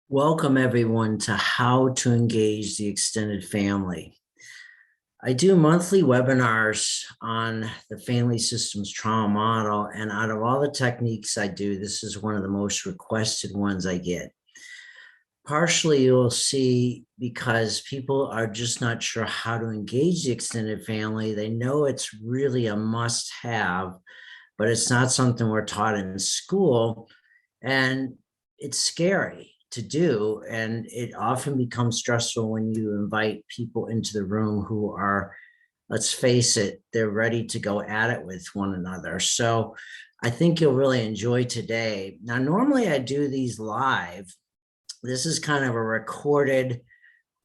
Welcome everyone to How to Engage the Extended Family. I do monthly webinars on the family systems trauma model, and out of all the techniques I do, this is one of the most requested ones I get. Partially, you'll see because people are just not sure how to engage the extended family. They know it's really a must-have, but it's not something we're taught in school, and it's scary to do, and it often becomes stressful when you invite people into the room who are, let's face it, they're ready to go at it with one another. So I think you'll really enjoy today. Now, normally I do these live. This is kind of a recorded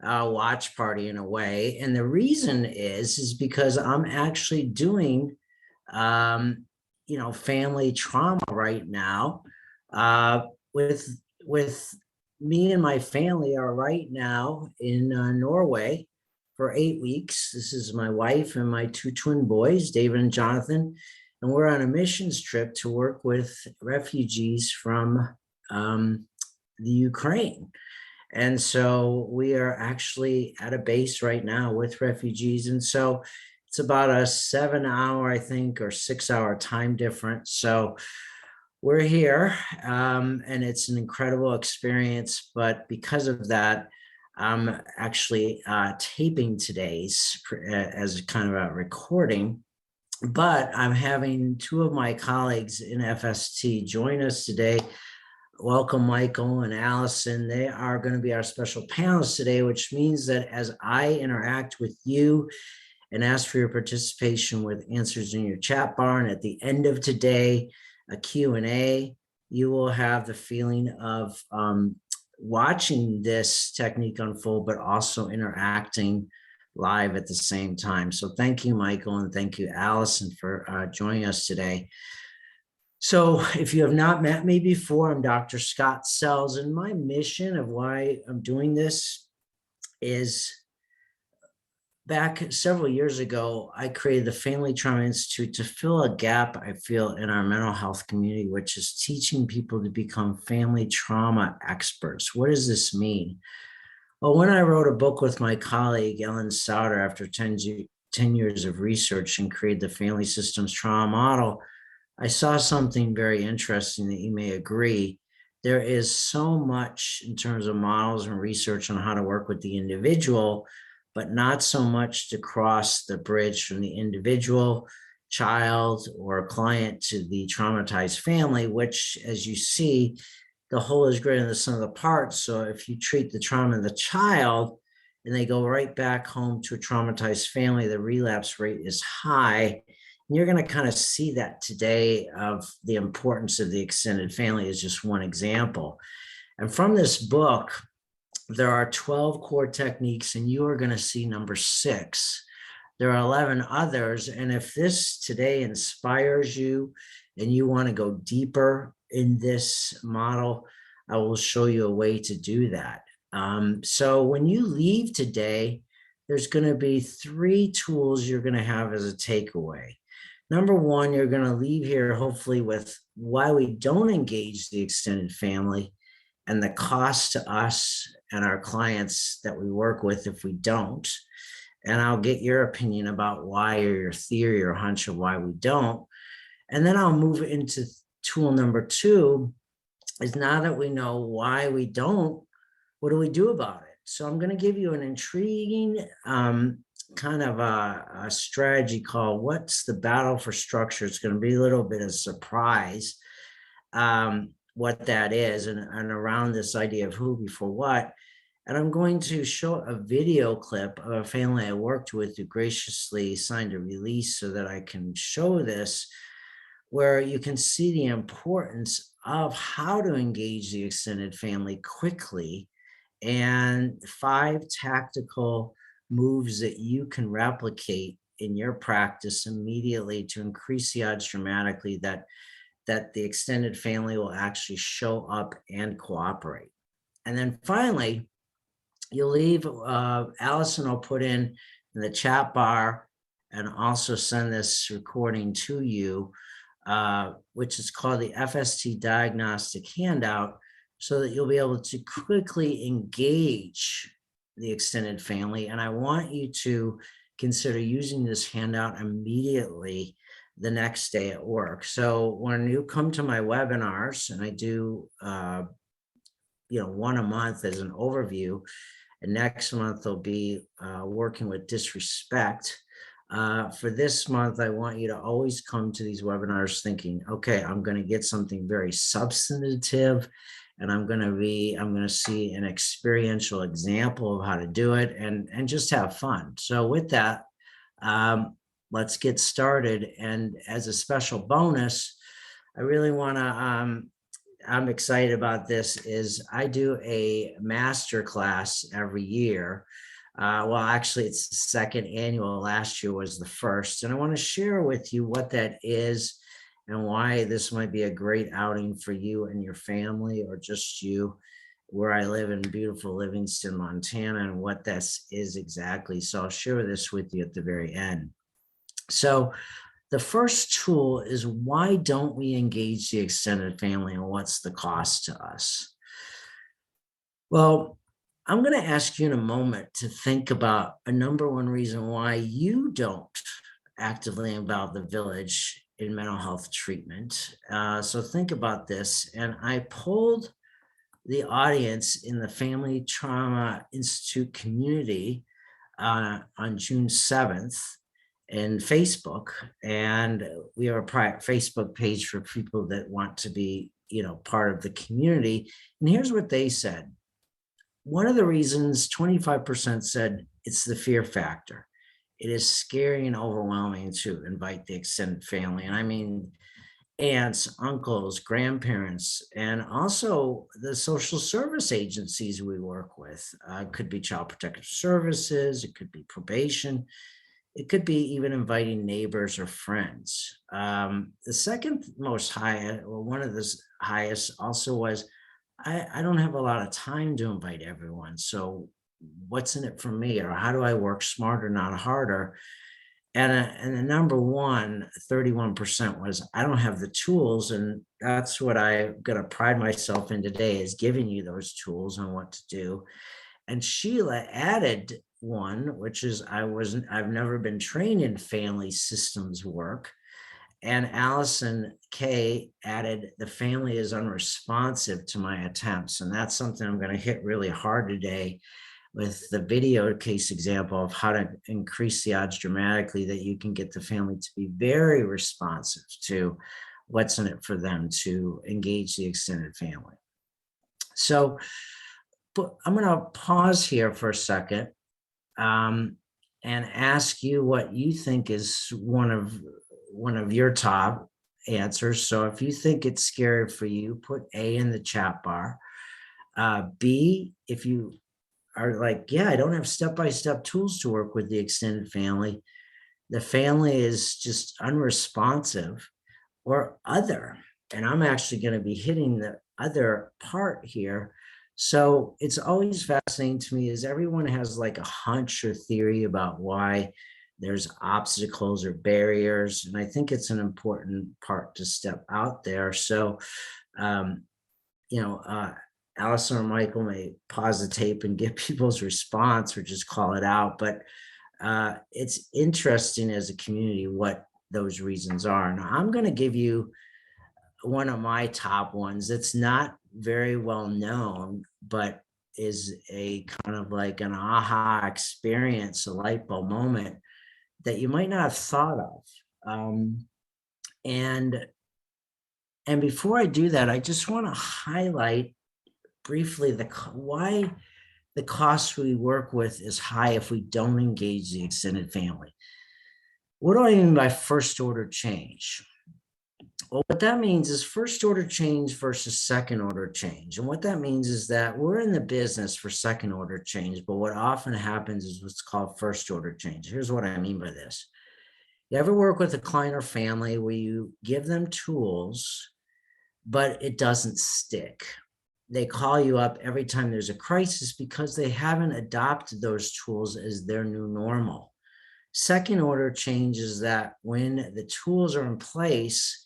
watch party in a way, and the reason is because I'm actually doing family trauma right now. With me and my family are right now in Norway for 8 weeks. This is my wife and my two twin boys, David and Jonathan, and we're on a missions trip to work with refugees from the Ukraine. And so we are actually at a base right now with refugees. And so it's about a 7 hour, I think, or 6 hour time difference. So we're here, and it's an incredible experience. But because of that, I'm actually taping today's as kind of a recording. But I'm having two of my colleagues in FST join us today. Welcome, Michael and Allison. They are going to be our special panelists today, which means that as I interact with you and ask for your participation with answers in your chat bar, and at the end of today, a Q&A, you will have the feeling of watching this technique unfold, but also interacting live at the same time. So thank you, Michael, and thank you, Allison, for joining us today. So if you have not met me before, I'm Dr. Scott Sells, and my mission of why I'm doing this is back several years ago, I created the Family Trauma Institute to fill a gap I feel in our mental health community, which is teaching people to become family trauma experts. What does this mean? Well, when I wrote a book with my colleague, Ellen Sauter, after 10 years of research and created the family systems trauma model, I saw something very interesting that you may agree. There is so much in terms of models and research on how to work with the individual, but not so much to cross the bridge from the individual, child, or client to the traumatized family, which, as you see, the whole is greater than the sum of the parts. So if you treat the trauma of the child and they go right back home to a traumatized family, the relapse rate is high. And you're going to kind of see that today of the importance of the extended family is just one example. And from this book, there are 12 core techniques, and you are going to see number 6. There are 11 others. And if this today inspires you and you want to go deeper in this model, I will show you a way to do that. So when you leave today, there's going to be 3 tools you're going to have as a takeaway. Number 1, you're going to leave here hopefully with why we don't engage the extended family and the cost to us and our clients that we work with if we don't. And I'll get your opinion about why, or your theory or hunch of why we don't. And then I'll move into tool number 2, is now that we know why we don't, what do we do about it? So I'm going to give you an intriguing kind of a strategy called What's the Battle for Structure? It's going to be a little bit of surprise what that is, and around this idea of who before what. And I'm going to show a video clip of a family I worked with who graciously signed a release so that I can show this, where you can see the importance of how to engage the extended family quickly, and 5 tactical moves that you can replicate in your practice immediately to increase the odds dramatically that the extended family will actually show up and cooperate. And then finally, you'll leave, Allison will put in the chat bar and also send this recording to you, which is called the FST Diagnostic Handout, so that you'll be able to quickly engage the extended family. And I want you to consider using this handout immediately the next day at work. So when you come to my webinars, and I do, one a month as an overview, and next month they'll be working with disrespect. For this month, I want you to always come to these webinars thinking, okay, I'm going to get something very substantive, and I'm going to see an experiential example of how to do it, and just have fun. So with that, let's get started. And as a special bonus, I really want to, I'm excited about this, is I do a master class every year. Well, actually, it's the second annual. Last year was the first. And I want to share with you what that is and why this might be a great outing for you and your family, or just you, where I live in beautiful Livingston, Montana, and what this is exactly. So I'll share this with you at the very end. So the first tool is, why don't we engage the extended family, and what's the cost to us? Well, I'm going to ask you in a moment to think about a number one reason why you don't actively involve the village in mental health treatment. So think about this. And I polled the audience in the Family Trauma Institute community on June 7th in Facebook, and we have a private Facebook page for people that want to be, part of the community. And here's what they said. One of the reasons, 25% said it's the fear factor. It is scary and overwhelming to invite the extended family. And I mean, aunts, uncles, grandparents, and also the social service agencies we work with. Could be Child Protective Services, it could be probation, it could be even inviting neighbors or friends. The second most high, or one of the highest, also was, I don't have a lot of time to invite everyone. So what's in it for me? Or how do I work smarter, not harder? And the number one, 31% was, I don't have the tools. And that's what I'm going to pride myself in today, is giving you those tools on what to do. And Sheila added one, which is, I've never been trained in family systems work. And Allison K added, the family is unresponsive to my attempts. And that's something I'm going to hit really hard today with the video case example of how to increase the odds dramatically that you can get the family to be very responsive to what's in it for them to engage the extended family. So I'm going to pause here for a second and ask you what you think is one of your top answers. So if you think it's scary for you, put A in the chat bar. B, if you are like, yeah, I don't have step-by-step tools to work with the extended family, the family is just unresponsive, or other. And I'm actually going to be hitting the other part here. So it's always fascinating to me, is everyone has like a hunch or theory about why there's obstacles or barriers. And I think it's an important part to step out there. So, Allison or Michael may pause the tape and get people's response, or just call it out. But it's interesting as a community what those reasons are. Now, I'm going to give you one of my top ones that's not very well known, but is a kind of like an aha experience, a light bulb moment that you might not have thought of. And before I do that, I just want to highlight briefly why the cost we work with is high if we don't engage the extended family. What do I mean by first order change? Well, what that means is first order change versus second order change. And what that means is that we're in the business for second order change, but what often happens is what's called first order change. Here's what I mean by this. You ever work with a client or family where you give them tools, but it doesn't stick? They call you up every time there's a crisis because they haven't adopted those tools as their new normal. Second order change is that when the tools are in place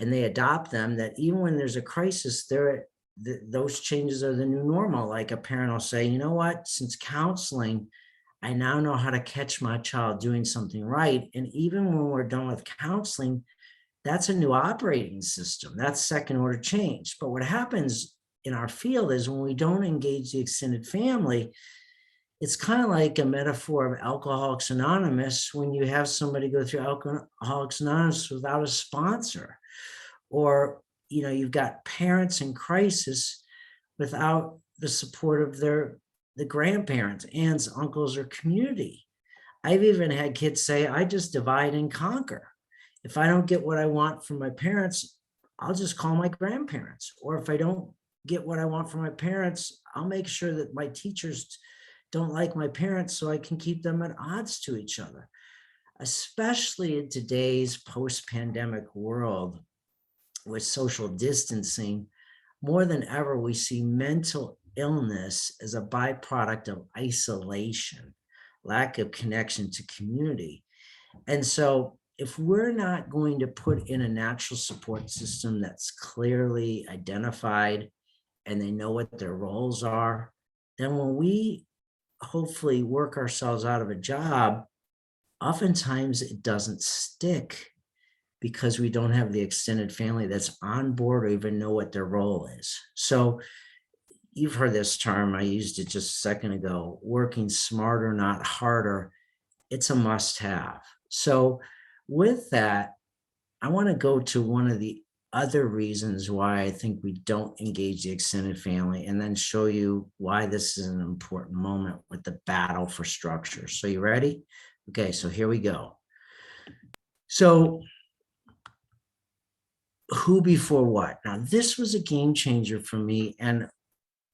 and they adopt them, that even when there's a crisis, they're those changes are the new normal. Like a parent will say, you know what, since counseling, I now know how to catch my child doing something right. And even when we're done with counseling, that's a new operating system. That's second order change. But what happens in our field is when we don't engage the extended family, it's kind of like a metaphor of Alcoholics Anonymous when you have somebody go through Alcoholics Anonymous without a sponsor, or you've got parents in crisis without the support of the grandparents, aunts, uncles, or community. I've even had kids say, I just divide and conquer. If I don't get what I want from my parents, I'll just call my grandparents. Or if I don't get what I want from my parents, I'll make sure that my teachers don't like my parents so I can keep them at odds to each other. Especially in today's post-pandemic world with social distancing, more than ever, we see mental illness as a byproduct of isolation, lack of connection to community. And so if we're not going to put in a natural support system that's clearly identified and they know what their roles are, then when we hopefully work ourselves out of a job, oftentimes it doesn't stick because we don't have the extended family that's on board or even know what their role is. So you've heard this term, I used it just a second ago, working smarter, not harder. It's a must-have. So with that, I want to go to one of the other reasons why I think we don't engage the extended family, and then show you why this is an important moment with the battle for structure. So you ready? Okay, so here we go. So who before what? Now, this was a game changer for me. And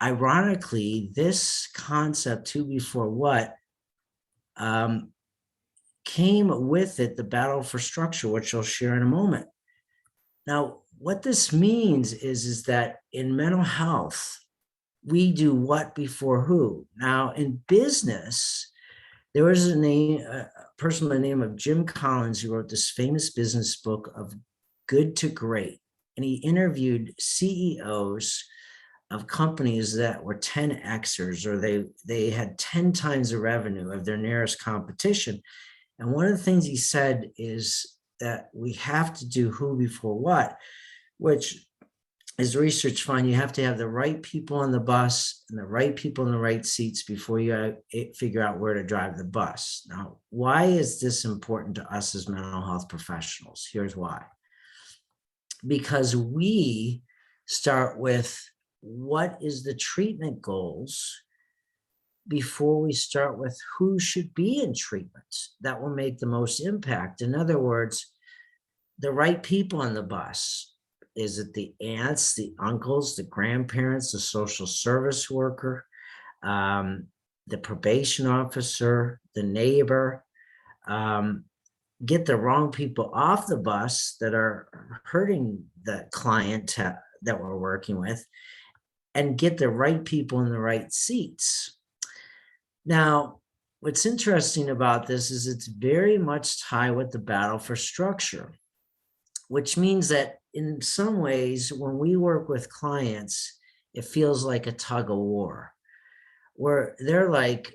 ironically, this concept, who before what, came with it the battle for structure, which I'll share in a moment. Now, what this means is that in mental health, we do what before who. Now, in business, there was a person by the name of Jim Collins who wrote this famous business book of Good to Great. And he interviewed CEOs of companies that were 10Xers, or they had 10 times the revenue of their nearest competition. And one of the things he said is that we have to do who before what, which is research find you have to have the right people on the bus and the right people in the right seats before you figure out where to drive the bus. Now, why is this important to us as mental health professionals? Here's why. Because we start with what is the treatment goals before we start with who should be in treatment that will make the most impact. In other words, the right people on the bus. Is it the aunts, the uncles, the grandparents, the social service worker, the probation officer, the neighbor? Get the wrong people off the bus that are hurting the client that we're working with, and get the right people in the right seats. Now, what's interesting about this is it's very much tied with the battle for structure, which means that in some ways, when we work with clients, it feels like a tug of war, where they're like,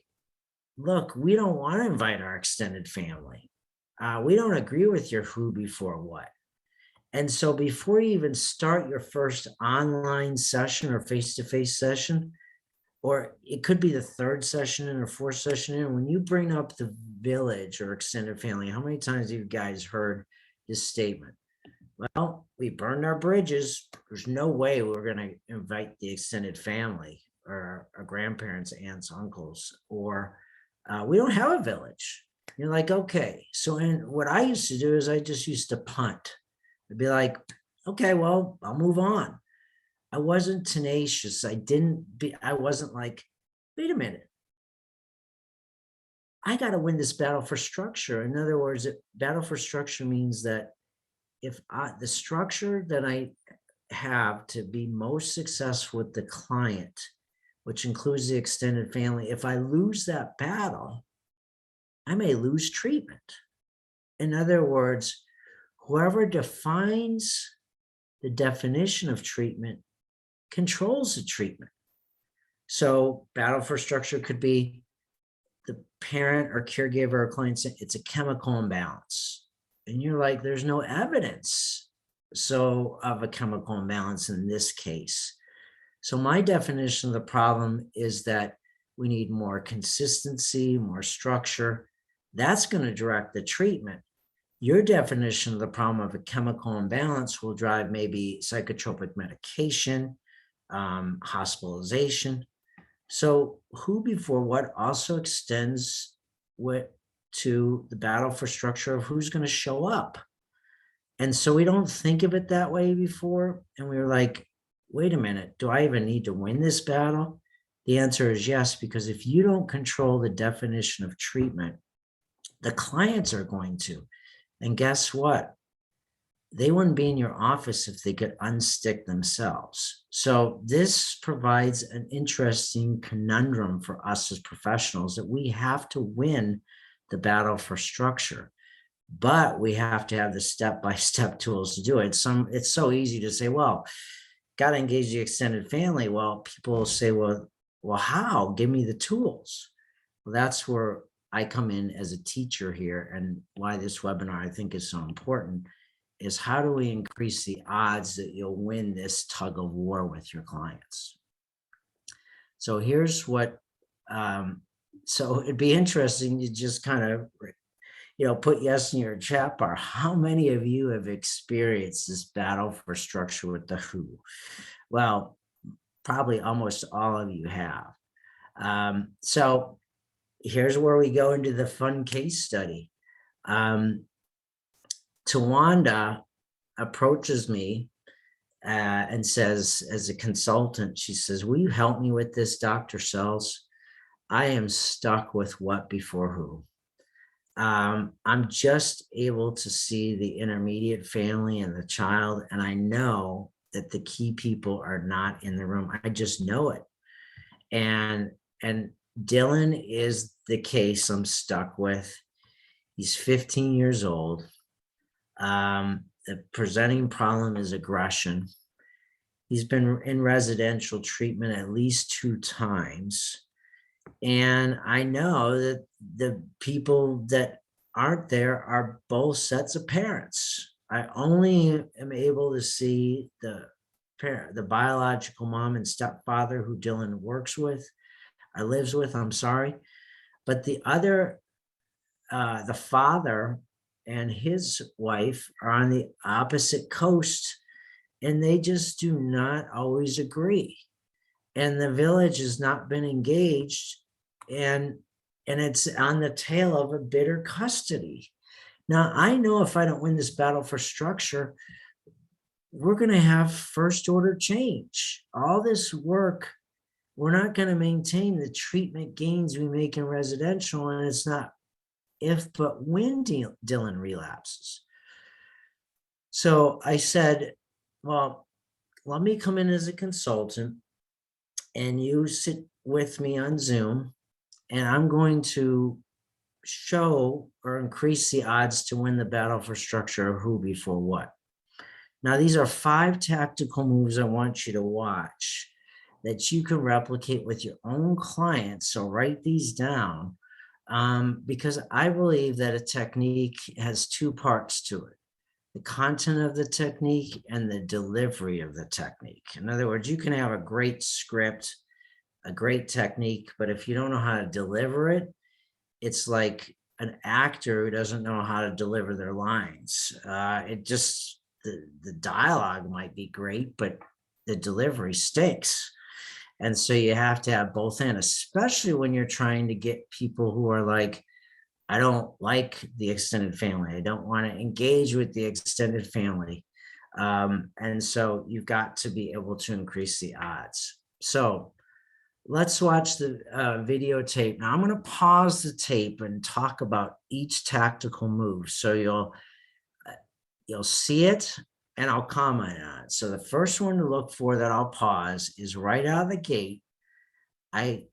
look, we don't want to invite our extended family. We don't agree with your who before what. And so before you even start your first online session or face-to-face session, or it could be the third session in or fourth session in, when you bring up the village or extended family, how many times have you guys heard this statement? Well, we burned our bridges. There's no way we're going to invite the extended family or our grandparents, aunts, uncles, or we don't have a village. You're like, okay. So what I used to do is I just used to punt. I'd be like, okay, well, I'll move on. I wasn't tenacious. I wasn't like, wait a minute. I got to win this battle for structure. In other words, battle for structure means that if the structure that I have to be most successful with the client, which includes the extended family, if I lose that battle, I may lose treatment. In other words, whoever defines the definition of treatment controls the treatment. So battle for structure could be the parent or caregiver or client saying it's a chemical imbalance. And you're like, there's no evidence of a chemical imbalance in this case. So my definition of the problem is that we need more consistency, more structure. That's going to direct the treatment. Your definition of the problem of a chemical imbalance will drive maybe psychotropic medication, hospitalization. So who before what also extends to the battle for structure of who's going to show up. And so we don't think of it that way before. And we were like, wait a minute, do I even need to win this battle? The answer is yes, because if you don't control the definition of treatment, the clients are going to. And guess what? They wouldn't be in your office if they could unstick themselves. So this provides an interesting conundrum for us as professionals that we have to win the battle for structure, but we have to have the step-by-step tools to do it. It's so easy to say, well, got to engage the extended family. Well, people say, well, how? Give me the tools. Well, that's where I come in as a teacher here, and why this webinar I think is so important is how do we increase the odds that you'll win this tug of war with your clients? So here's what, so it'd be interesting to just kind of, put yes in your chat bar. How many of you have experienced this battle for structure with the who? Well, probably almost all of you have. So here's where we go into the fun case study. Tawanda approaches me and says, as a consultant, she says, will you help me with this, Dr. Sells? I am stuck with what before who. I'm just able to see the intermediate family and the child, and I know that the key people are not in the room. I just know it. And Dylan is the case I'm stuck with. He's 15 years old. The presenting problem is aggression. He's been in residential treatment at least 2 times. And I know that the people that aren't there are both sets of parents. I only am able to see the biological mom and stepfather who Dylan works with, lives with, I'm sorry. But the other, the father and his wife are on the opposite coast, and they just do not always agree. And the village has not been engaged, and it's on the tail of a bitter custody. Now, I know if I don't win this battle for structure, we're going to have first order change. All this work, we're not going to maintain the treatment gains we make in residential, and it's not if but when Dylan relapses. So I said, well, let me come in as a consultant and you sit with me on Zoom, and I'm going to show or increase the odds to win the battle for structure of who before what. Now, these are 5 tactical moves I want you to watch that you can replicate with your own clients. So write these down. Because I believe that a technique has 2 parts to it: the content of the technique and the delivery of the technique. In other words, you can have a great script, a great technique, but if you don't know how to deliver it, it's like an actor who doesn't know how to deliver their lines. The dialogue might be great, but the delivery stinks. And so you have to have both in, especially when you're trying to get people who are like, I don't like the extended family. I don't want to engage with the extended family. And so you've got to be able to increase the odds. So let's watch the videotape. Now I'm going to pause the tape and talk about each tactical move. So you'll see it, and I'll comment on it. So the first one to look for that I'll pause is right out of the gate. I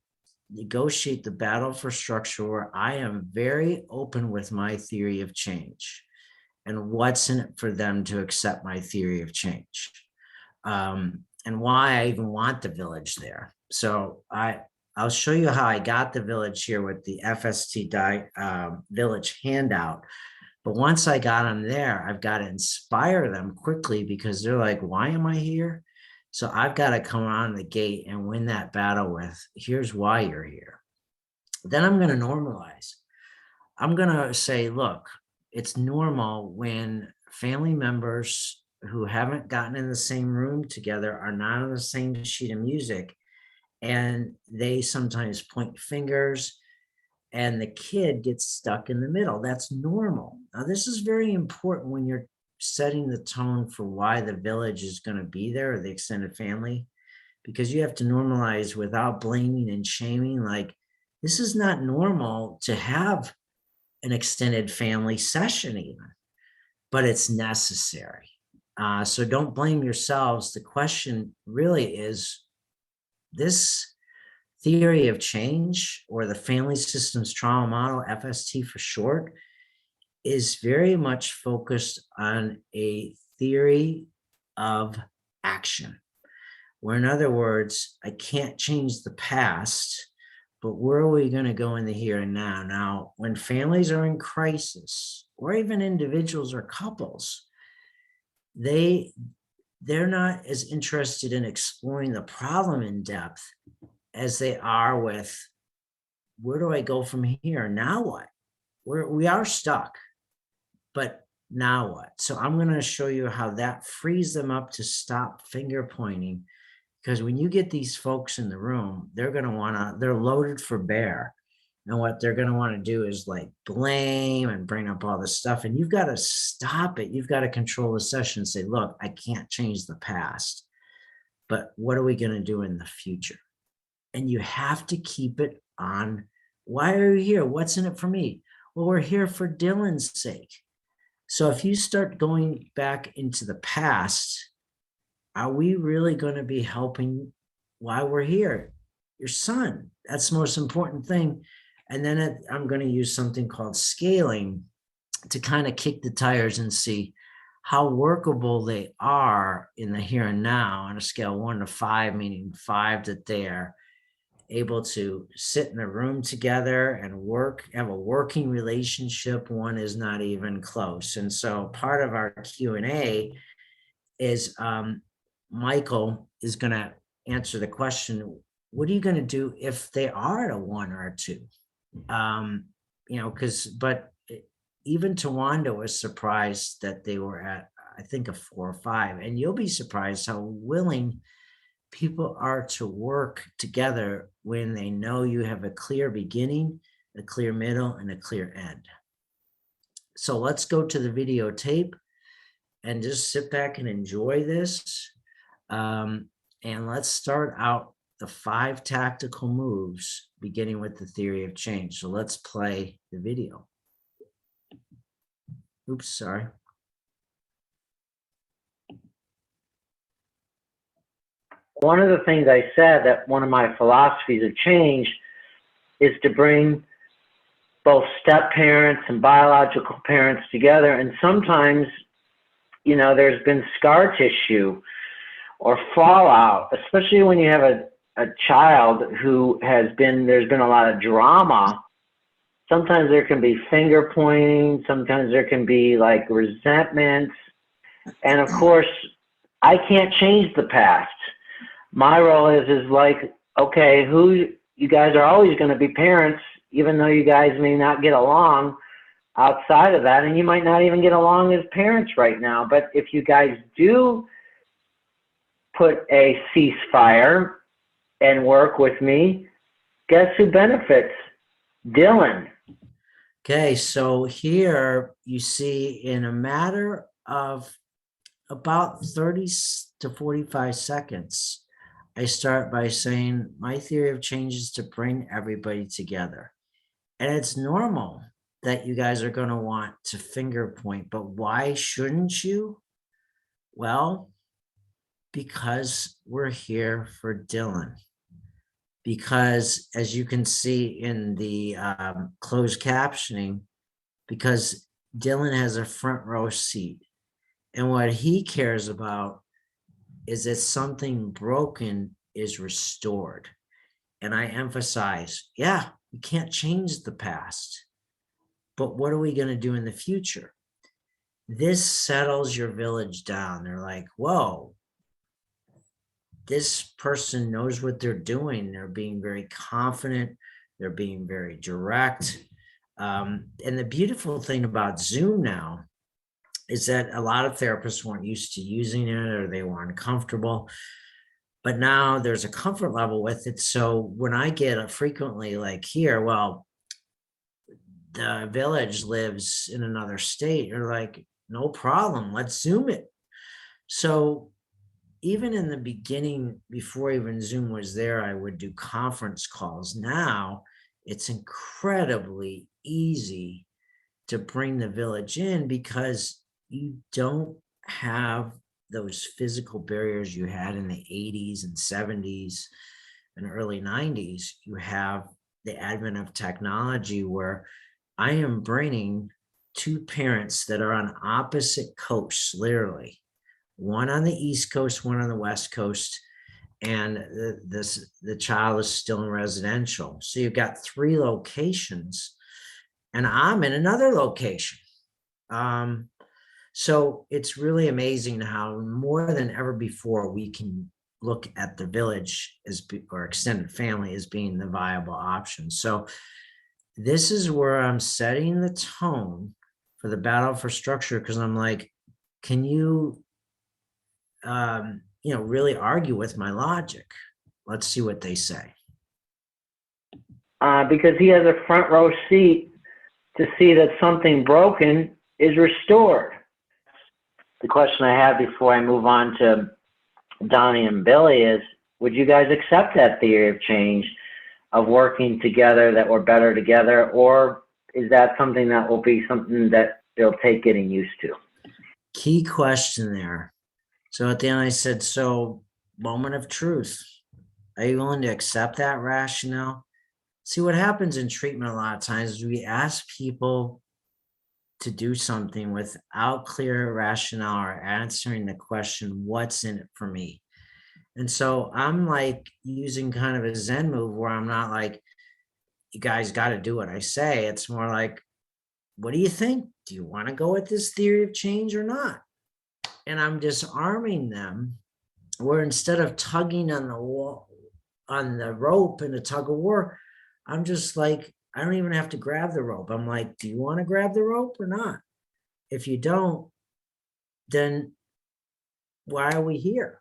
negotiate the battle for structure where I am very open with my theory of change and what's in it for them to accept my theory of change. and why I even want the village there. So I'll show you how I got the village here with the FST Village Handout. But once I got them there, I've got to inspire them quickly because they're like, why am I here? So I've got to come on the gate and win that battle with, here's why you're here. Then I'm going to normalize. I'm going to say, look, it's normal when family members who haven't gotten in the same room together are not on the same sheet of music, and they sometimes point fingers and the kid gets stuck in the middle. That's normal. Now, this is very important when you're setting the tone for why the village is going to be there, or the extended family, because you have to normalize without blaming and shaming. Like, this is not normal to have an extended family session even, but it's necessary. So don't blame yourselves. The question really is, this theory of change, or the family systems trauma model, FST for short, is very much focused on a theory of action. Where, in other words, I can't change the past, but where are we going to go in the here and now? Now, when families are in crisis, or even individuals or couples, they're not as interested in exploring the problem in depth as they are with, where do I go from here? Now what? We are stuck, but now what? So I'm going to show you how that frees them up to stop finger pointing. Because when you get these folks in the room, they're loaded for bear. And what they're going to want to do is like blame and bring up all this stuff. And you've got to stop it. You've got to control the session and say, look, I can't change the past, but what are we going to do in the future? And you have to keep it on. Why are you here? What's in it for me? Well, we're here for Dylan's sake. So if you start going back into the past, are we really going to be helping why we're here? Your son. That's the most important thing. And then I'm going to use something called scaling to kind of kick the tires and see how workable they are in the here and now on a scale 1 to 5, meaning 5 that they're able to sit in a room together and work, have a working relationship. 1 is not even close. And so part of our Q&A is Michael is going to answer the question, what are you going to do if they are at a 1 or a 2? But even Tawanda was surprised that they were at, I think, a 4 or 5. And you'll be surprised how willing people are to work together when they know you have a clear beginning, a clear middle, and a clear end. So let's go to the videotape and just sit back and enjoy this. And let's start out the 5 tactical moves, beginning with the theory of change. So let's play the video. Oops, sorry. One of the things I said, that one of my philosophies of change is to bring both step parents and biological parents together. And sometimes, there's been scar tissue or fallout, especially when you have a child who there's been a lot of drama. Sometimes there can be finger pointing, sometimes there can be like resentments. And of course, I can't change the past. My role is like, okay, you guys are always going to be parents, even though you guys may not get along outside of that, and you might not even get along as parents right now. But if you guys do put a ceasefire and work with me, guess who benefits? Dylan. Okay, so here you see, in a matter of about 30 to 45 seconds, I start by saying my theory of change is to bring everybody together. And it's normal that you guys are going to want to finger point, but why shouldn't you? Well, because we're here for Dylan. Because as you can see in the closed captioning, because Dylan has a front row seat. And what he cares about is that something broken is restored. And I emphasize, yeah, you can't change the past, but what are we going to do in the future? This settles your village down. They're like, whoa, this person knows what they're doing. They're being very confident. They're being very direct. And the beautiful thing about Zoom now is that a lot of therapists weren't used to using it or they were uncomfortable. But now there's a comfort level with it. So when I get a frequently like here, well, the village lives in another state, you're like, no problem, let's Zoom it. So even in the beginning, before even Zoom was there, I would do conference calls. Now it's incredibly easy to bring the village in because you don't have those physical barriers you had in the 80s and 70s and early 90s. You have the advent of technology where I am bringing two parents that are on opposite coasts, literally, one on the East Coast, one on the West Coast, and the child is still in residential. So you've got three locations, and I'm in another location. So it's really amazing how more than ever before we can look at the village as or extended family as being the viable option. So this is where I'm setting the tone for the battle for structure, because I'm like, can you really argue with my logic? Let's see what they say. Because he has a front row seat to see that something broken is restored. The question I have before I move on to Donnie and Billy is, would you guys accept that theory of change, of working together, that we're better together, or is that something that will be something that they'll take getting used to? Key question there. So at the end I said, so moment of truth. Are you willing to accept that rationale? See, what happens in treatment a lot of times is we ask people to do something without clear rationale or answering the question, what's in it for me? And so I'm like using kind of a Zen move where I'm not like, you guys got to do what I say. It's more like, what do you think? Do you want to go with this theory of change or not? And I'm disarming them, where instead of tugging on the wall, on the rope in a tug of war, I'm just like, I don't even have to grab the rope. I'm like, do you want to grab the rope or not? If you don't, then why are we here?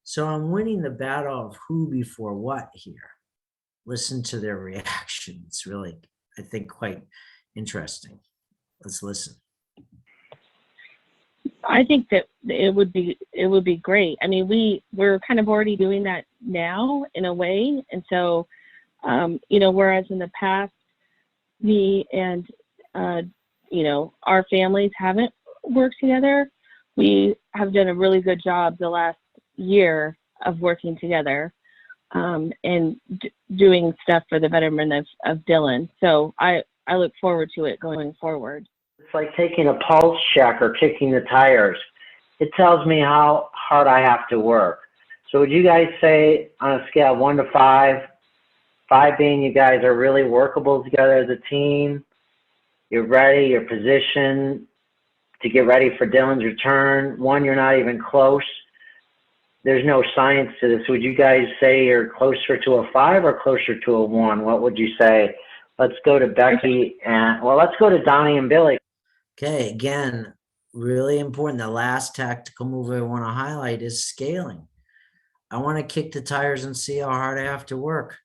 So I'm winning the battle of who before what here. Listen to their reaction. It's really, I think, quite interesting. Let's listen. I think that it would be great. I mean, we're kind of already doing that now in a way. And so, whereas in the past, me and, our families haven't worked together, we have done a really good job the last year of working together and doing stuff for the betterment of Dylan. So I look forward to it going forward. It's like taking a pulse check or kicking the tires. It tells me how hard I have to work. So would you guys say on a scale of 1 to 5, 5 being you guys are really workable together as a team, you're ready, you're positioned to get ready for Dylan's return, 1, you're not even close, there's no science to this, would you guys say you're closer to a 5 or closer to a 1? What would you say? Let's go to Becky let's go to Donnie and Billy. Okay, again, really important. The last tactical move I want to highlight is scaling. I want to kick the tires and see how hard I have to work.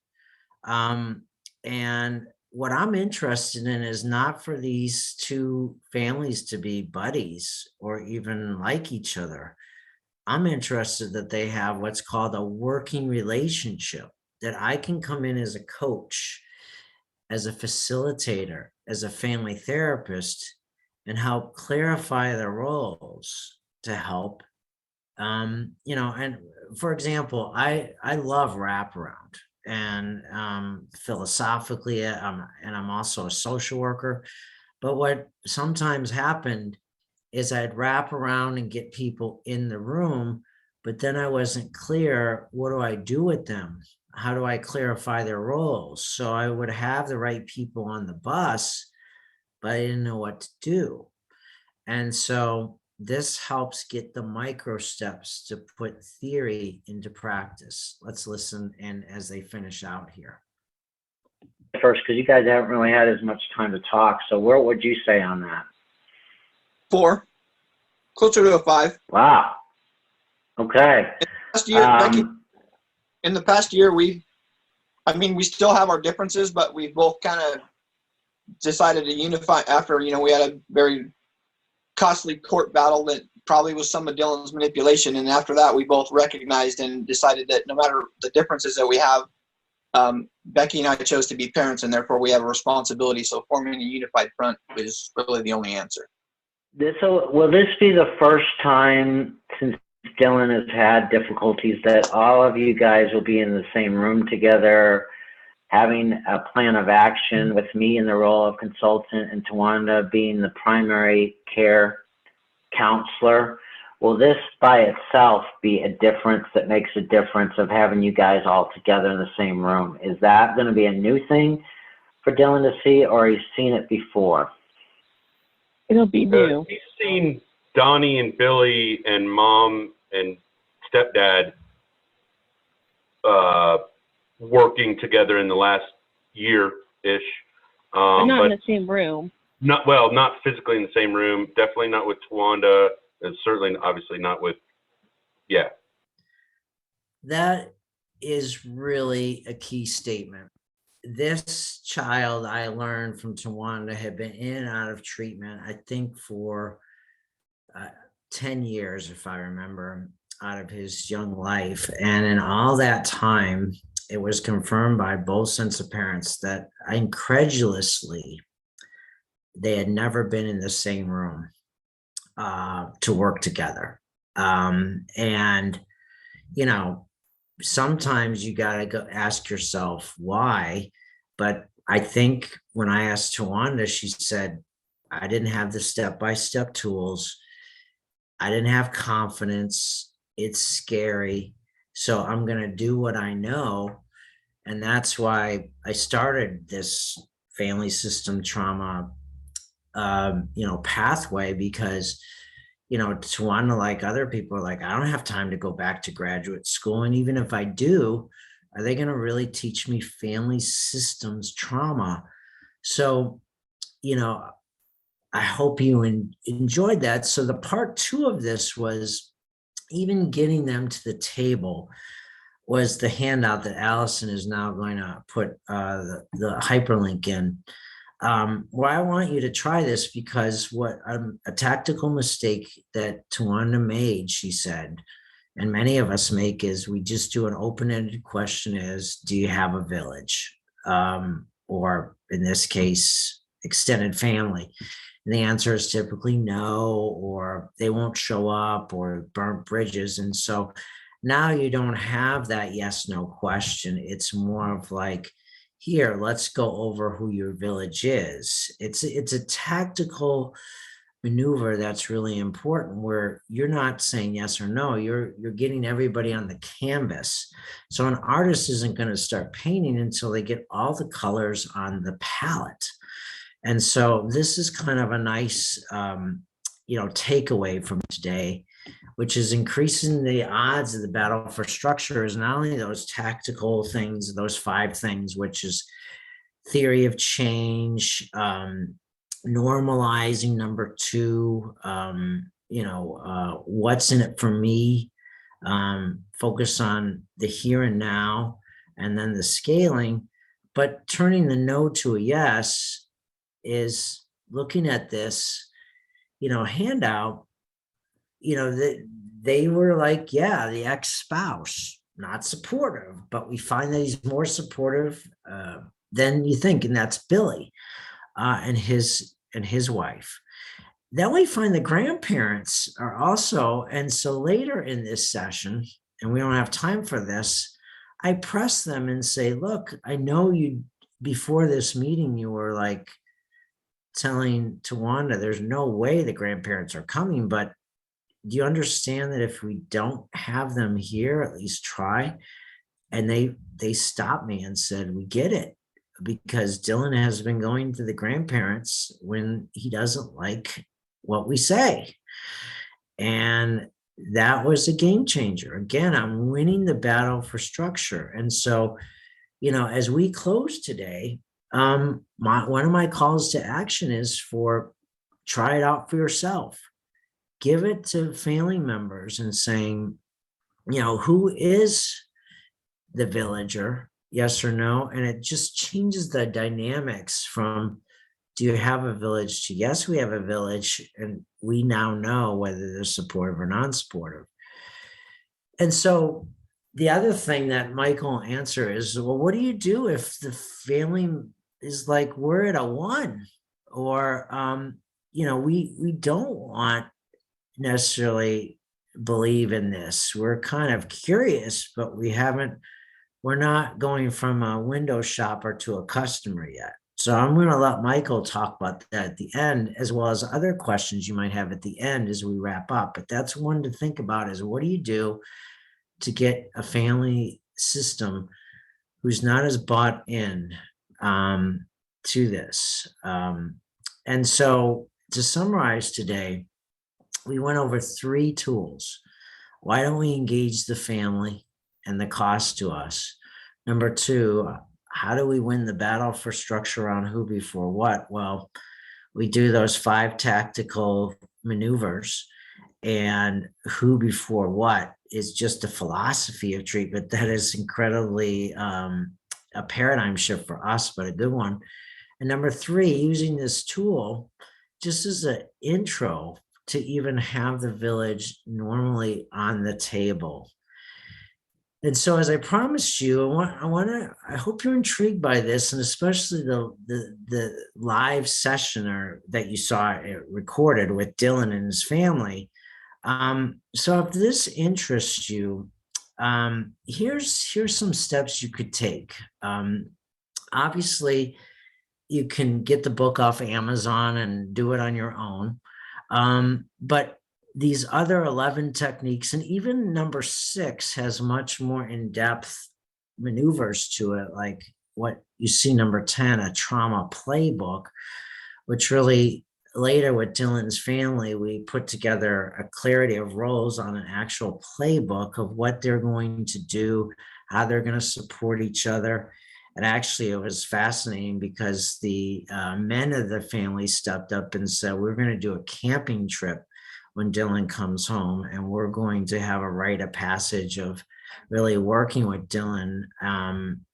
And what I'm interested in is not for these two families to be buddies or even like each other. I'm interested that they have what's called a working relationship, that I can come in as a coach, as a facilitator, as a family therapist, and help clarify the roles to help. And for example, I love wraparound, and philosophically, I'm also a social worker. But what sometimes happened is I'd wrap around and get people in the room, but then I wasn't clear, what do I do with them? How do I clarify their roles? So I would have the right people on the bus, but I didn't know what to do. And so this helps get the micro steps to put theory into practice. Let's listen in as they finish out here. First, because you guys haven't really had as much time to talk. So what would you say on that? 4, closer to a 5. Wow. Okay. Last year, Becky, in the past year, we still have our differences, but we both kind of decided to unify after, we had a very costly court battle that probably was some of Dylan's manipulation. And after that, we both recognized and decided that no matter the differences that we have, Becky and I chose to be parents, and therefore we have a responsibility. So forming a unified front is really the only answer. Will this be the first time since Dylan has had difficulties that all of you guys will be in the same room together, having a plan of action with me in the role of consultant and Tawanda being the primary care counselor? Will this by itself be a difference that makes a difference of having you guys all together in the same room? Is that going to be a new thing for Dylan to see, or he's seen it before? It'll be new. He's seen Donnie and Billy and mom and stepdad working together in the last year-ish. But not in the same room. Not physically in the same room. Definitely not with Tawanda. And certainly, obviously not with, That is really a key statement. This child, I learned from Tawanda, had been in and out of treatment, I think for 10 years, if I remember, out of his young life. And in all that time, it was confirmed by both sets of parents that incredulously, they had never been in the same room to work together. And, sometimes you got to go ask yourself why. But I think when I asked Tawanda, she said, I didn't have the step-by-step tools. I didn't have confidence. It's scary. So I'm going to do what I know. And that's why I started this family system trauma, pathway, because Tawanda, like other people, are like, I don't have time to go back to graduate school. And even if I do, are they going to really teach me family systems trauma? So, I hope you enjoyed that. So the part 2 of this was even getting them to the table was the handout that Allison is now going to put the hyperlink in. Well, I want you to try this because what a tactical mistake that Tawanda made, she said, and many of us make, is we just do an open-ended question is, do you have a village? Or in this case, extended family. And the answer is typically no, or they won't show up, or burnt bridges. And so now you don't have that yes/no question. It's more of like, here, let's go over who your village is. It's a tactical maneuver that's really important, where you're not saying yes or no, you're getting everybody on the canvas. So an artist isn't going to start painting until they get all the colors on the palette. And so this is kind of a nice takeaway from today, which is increasing the odds of the battle for structure is not only those tactical things, those 5 things, which is theory of change, normalizing, number 2, what's in it for me, focus on the here and now, and then the scaling. But turning the no to a yes is looking at this, handout, they were like, yeah, the ex-spouse, not supportive, but we find that he's more supportive than you think. And that's Billy and his wife. Then we find the grandparents are also, and so later in this session, and we don't have time for this, I press them and say, look, I know you, before this meeting, you were like telling Tawanda, there's no way the grandparents are coming, but do you understand that if we don't have them here, at least try? And they stopped me and said, we get it, because Dylan has been going to the grandparents when he doesn't like what we say. And that was a game changer. Again, I'm winning the battle for structure. And so, as we close today, one of my calls to action is for try it out for yourself. Give it to family members and saying, who is the villager, yes or no? And it just changes the dynamics from do you have a village to yes, we have a village, and we now know whether they're supportive or non-supportive. And so the other thing that Michael answer is, well, what do you do if the family is like, we're at a 1, or we don't want necessarily believe in this. We're kind of curious, but we're not going from a window shopper to a customer yet. So I'm going to let Michael talk about that at the end, as well as other questions you might have at the end as we wrap up. But that's one to think about, is what do you do to get a family system who's not as bought in to this? And so to summarize today, we went over 3 tools. Why don't we engage the family and the cost to us? Number 2, how do we win the battle for structure on who before what? Well, we do those 5 tactical maneuvers, and who before what is just a philosophy of treatment that is incredibly a paradigm shift for us, but a good one. And number 3, using this tool just as an intro to even have the village normally on the table. And so, as I promised you, I hope you're intrigued by this, and especially the live session that you saw recorded with Dylan and his family. So if this interests you, here's some steps you could take. Obviously, you can get the book off Amazon and do it on your own. But these other 11 techniques, and even number 6 has much more in-depth maneuvers to it, like what you see number 10, a trauma playbook, which really later with Dylan's family, we put together a clarity of roles on an actual playbook of what they're going to do, how they're going to support each other. And actually, it was fascinating because the men of the family stepped up and said, we're going to do a camping trip when Dylan comes home, and we're going to have a rite of passage of really working with Dylan.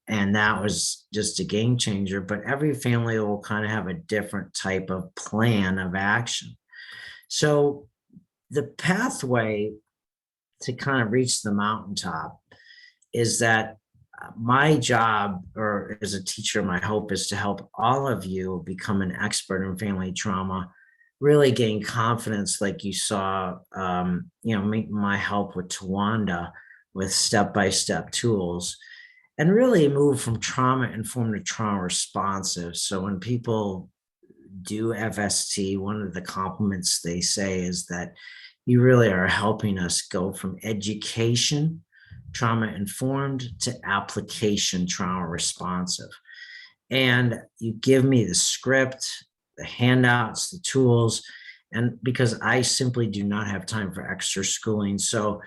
And that was just a game changer. But every family will kind of have a different type of plan of action. So the pathway to kind of reach the mountaintop is that my job, or as a teacher, my hope is to help all of you become an expert in family trauma, really gain confidence, like you saw, my help with Tawanda with step-by-step tools, and really move from trauma-informed to trauma-responsive. So when people do FST, one of the compliments they say is that you really are helping us go from education, trauma-informed, to application, trauma-responsive. And you give me the script, the handouts, the tools, and because I simply do not have time for extra schooling. So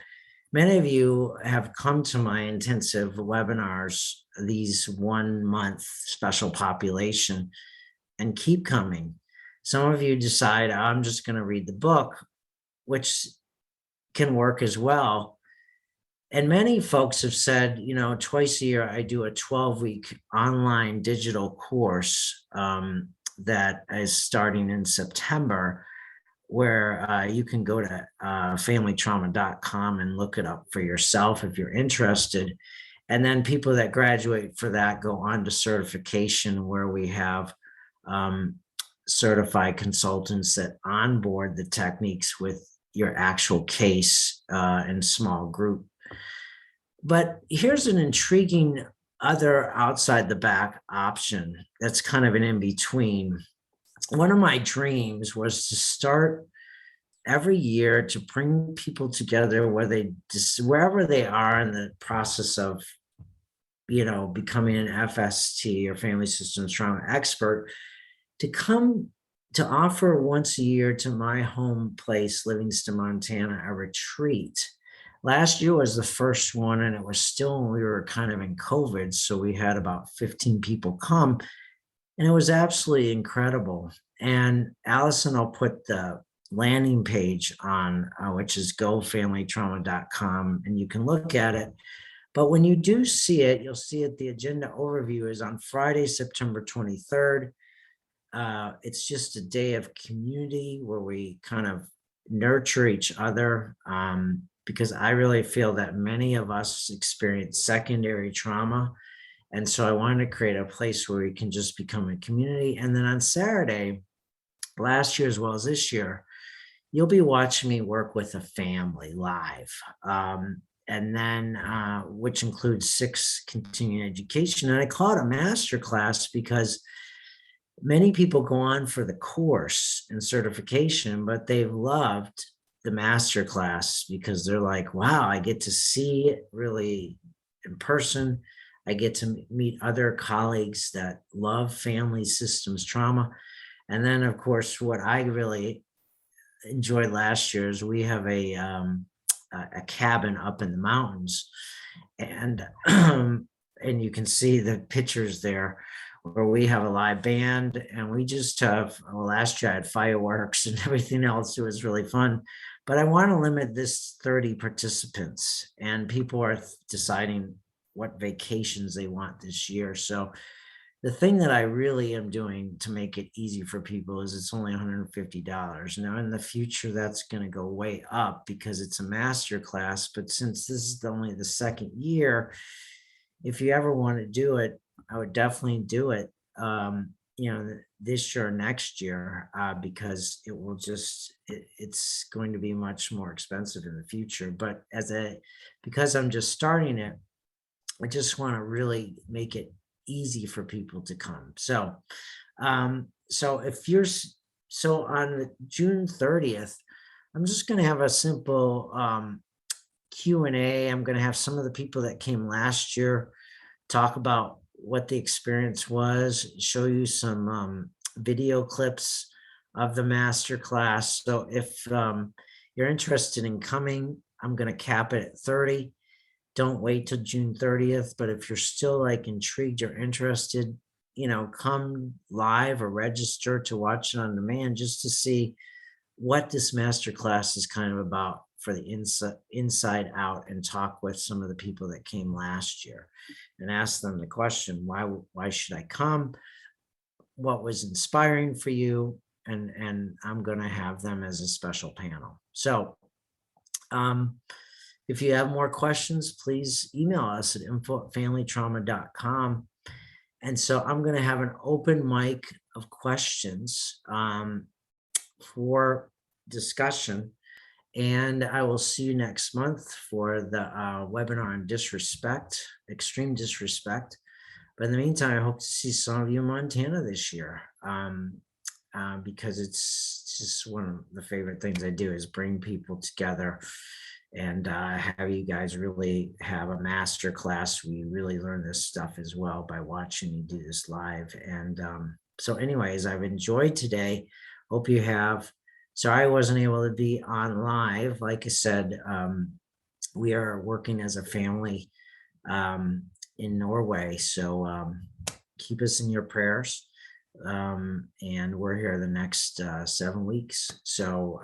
many of you have come to my intensive webinars, these 1-month special population, and keep coming. Some of you decide, I'm just going to read the book, which can work as well. And many folks have said, twice a year, I do a 12-week online digital course that is starting in September, where you can go to familytrauma.com and look it up for yourself if you're interested. And then people that graduate for that go on to certification, where we have certified consultants that onboard the techniques with your actual case in small group. But here's an intriguing other outside the back option that's kind of an in-between. One of my dreams was to start every year to bring people together where they just wherever they are in the process of, becoming an FST or family systems trauma expert, to come to offer once a year to my home place, Livingston, Montana, a retreat. Last year was the first one, and it was still when we were kind of in COVID. So we had about 15 people come, and it was absolutely incredible. And Allison, I'll put the landing page on, which is gofamilytrauma.com, and you can look at it. But when you do see it, you'll see it. The agenda overview is on Friday, September 23rd. It's just a day of community where we kind of nurture each other, because I really feel that many of us experience secondary trauma. And so I wanted to create a place where we can just become a community. And then on Saturday, last year as well as this year, you'll be watching me work with a family live. And then, which includes 6 continuing education. And I call it a master class because many people go on for the course and certification, but they've loved the master class because they're like, wow, I get to see it really in person. I get to meet other colleagues that love family systems trauma. And then, of course, what I really enjoyed last year is we have a cabin up in the mountains, and and you can see the pictures there where we have a live band, and we just have, well, last year I had fireworks and everything else. It was really fun, but I want to limit this 30 participants, and people are deciding what vacations they want this year. So the thing that I really am doing to make it easy for people is it's only $150. Now in the future, that's going to go way up because it's a master class. But since this is only the second year, if you ever want to do it, I would definitely do it, this year or next year, because it will just, it's going to be much more expensive in the future. But because I'm just starting it, I just want to really make it easy for people to come. So, so on June 30th, I'm just going to have a simple Q&A. I'm going to have some of the people that came last year talk about what the experience was, show you some video clips of the master class. So if you're interested in coming, I'm going to cap it at 30. Don't wait till June 30th, but if you're still intrigued or interested, come live or register to watch it on demand just to see what this master class is kind of about for the inside out, and talk with some of the people that came last year and ask them the question, why should I come? What was inspiring for you? And I'm going to have them as a special panel. So, if you have more questions, please email us at info@familytrauma.com. And so I'm going to have an open mic of questions for discussion. And I will see you next month for the webinar on extreme disrespect. But in the meantime, I hope to see some of you in Montana this year, because it's just one of the favorite things I do is bring people together and have you guys really have a master class. We really learn this stuff as well by watching you do this live. And so anyways, I've enjoyed today. Hope you have. Sorry I wasn't able to be on live. Like I said, we are working as a family in Norway. So keep us in your prayers. And we're here the next 7 weeks. So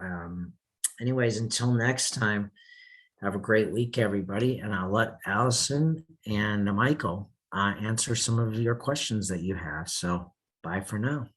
anyways, until next time, have a great week, everybody. And I'll let Allison and Michael answer some of your questions that you have. So bye for now.